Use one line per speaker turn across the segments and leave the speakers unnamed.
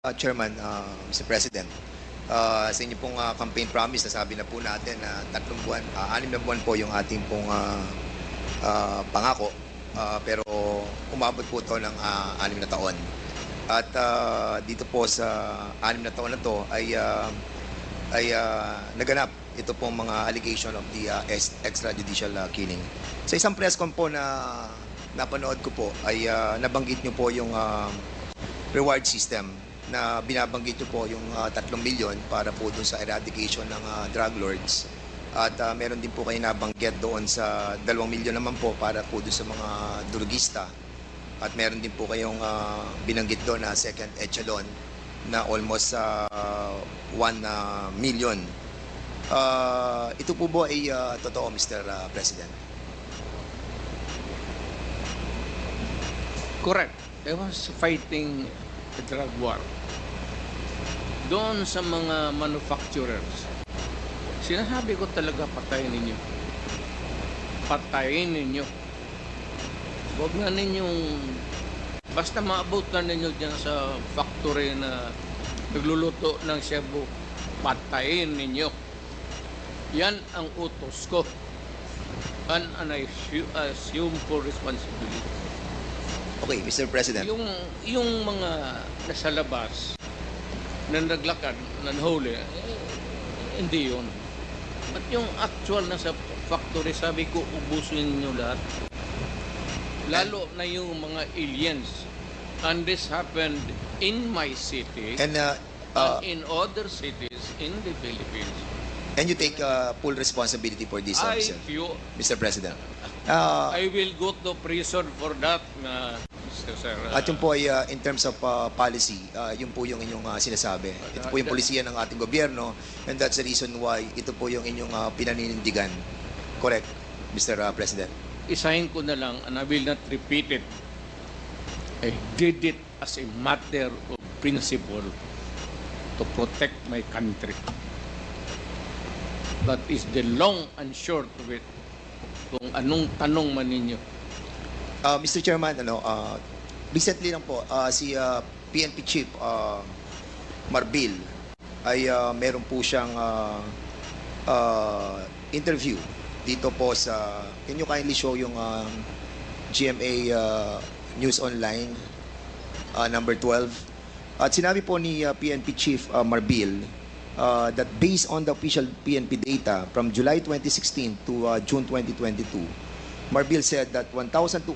Chairman, Mr. President, sa inyo pong campaign promise, nasabi na po natin na 6 na buwan po yung ating pong pangako, pero umabot po ito ng 6 na taon. At dito po sa 6 na taon na to ay naganap ito pong mga allegation of the extrajudicial killing. Sa isang press con po na napanood ko po ay nabanggit nyo po yung reward system na binabanggit nyo po yung 3 milyon para po doon sa eradication ng drug lords. At meron din po kayo nabanggit doon sa 2 milyon naman po para po doon sa mga drugista. At meron din po kayong binanggit doon na second echelon na almost 1 million. Ito po ba ay totoo, Mr. President?
Correct. I was fighting the drug war. Doon sa mga manufacturers, sinasabi ko talaga patayin ninyo. Patayin ninyo. Huwag na ninyong, basta maabot na ninyo dyan sa factory na nagluluto ng shabu, patayin ninyo. Yan ang utos ko. And I assume full responsibility.
Okay, Mr. President.
Yung mga nasa labas na naglakad, nanhuli, hindi yun. At yung actual nasa factory, sabi ko, ubusin nyo lahat. Lalo na yung mga aliens. And this happened in my city
And
in other cities in the Philippines.
you take full responsibility for this, Mr. President.
I will go to prison for that, Mr. Sir.
At yun po ay in terms of policy, yun po yung inyong sinasabi. Ito po yung polisiya ng ating gobyerno, and that's the reason why ito po yung inyong pinaninindigan. Correct, Mr. President?
Isahin ko na lang, and I will not repeat it. I did it as a matter of principle to protect my country. That is the long and short of it. Kung anong tanong man ninyo.
Mr. Chairman, recently lang po, si PNP Chief Marbil ay meron po siyang interview dito po sa, can you kindly show yung GMA News Online number 12? At sinabi po ni PNP Chief Marbil that based on the official PNP data from July 2016 to June 2022, Marbil said that 1,286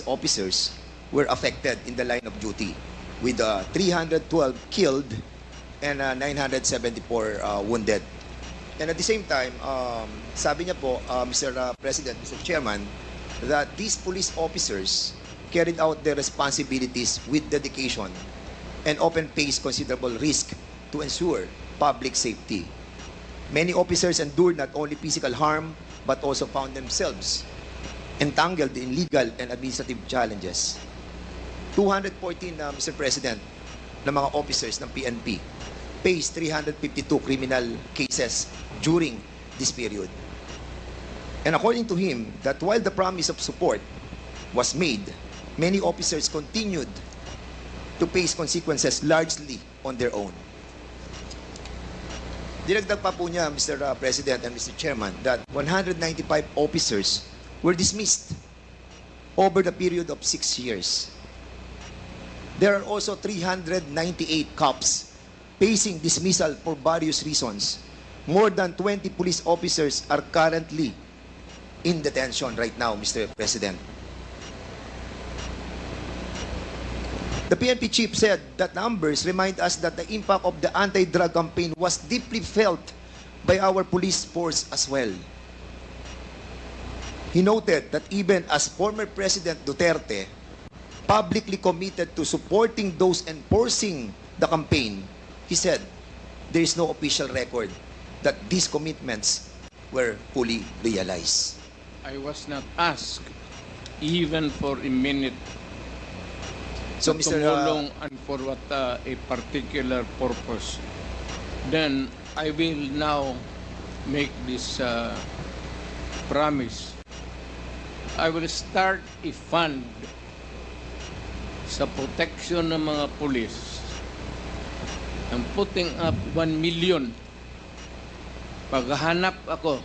officers were affected in the line of duty, with 312 killed and 974 wounded. And at the same time, sabi niya po, Mr. President, Mr. Chairman, that these police officers carried out their responsibilities with dedication and often faced considerable risk to ensure public safety. Many officers endured not only physical harm but also found themselves entangled in legal and administrative challenges. 214, Mr. President, na mga officers ng PNP faced 352 criminal cases during this period. And according to him, that while the promise of support was made, many officers continued to face consequences largely on their own. Dinagdag pa po niya, Mr. President and Mr. Chairman, that 195 officers were dismissed over the period of 6 years. There are also 398 cops facing dismissal for various reasons. More than 20 police officers are currently in detention right now, Mr. President. The PNP chief said that numbers remind us that the impact of the anti-drug campaign was deeply felt by our police force as well. He noted that even as former President Duterte publicly committed to supporting those enforcing the campaign, he said there is no official record that these commitments were fully realized.
I was not asked even for a minute
So,
na
Mr.
tumulong and for what a particular purpose. Then I will now make this promise. I will start a fund sa protection ng mga pulis I'm putting up 1 million. Paghahanap ako,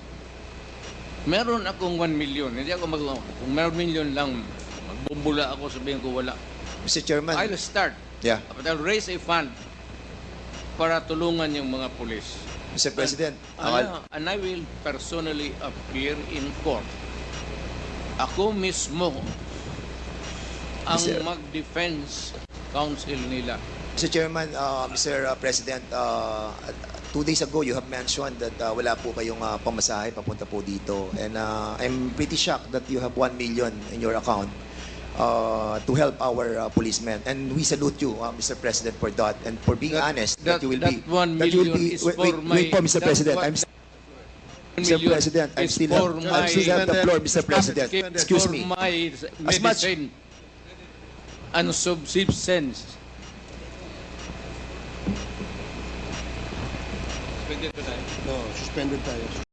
meron akong 1 million. Hindi ako kung meron million lang, magbubula ako, sabihin ko wala.
Mr. Chairman.
I'll start.
Yeah.
But I'll raise a fund para tulungan yung mga pulis.
Mr. President.
And I will personally appear in court. Ako mismo ang
Mr.
mag-defense counsel nila.
Mr. Chairman, Mr. President, 2 days ago you have mentioned that wala po kayong pamasahe papunta po dito. And I'm pretty shocked that you have 1 million in your account to help our policemen. And we salute you, Mr. President, for that and for being honest that you will be.
That 1
that you will
million
be.
is for my.
Wait po, Mr.
that
President.
one-
I'm
1
Mr.
million
President, I
is
still
for
have the floor, Mr. President. Excuse
for
me.
my
As much-
medicine and subsistence.
No, suspended tayo.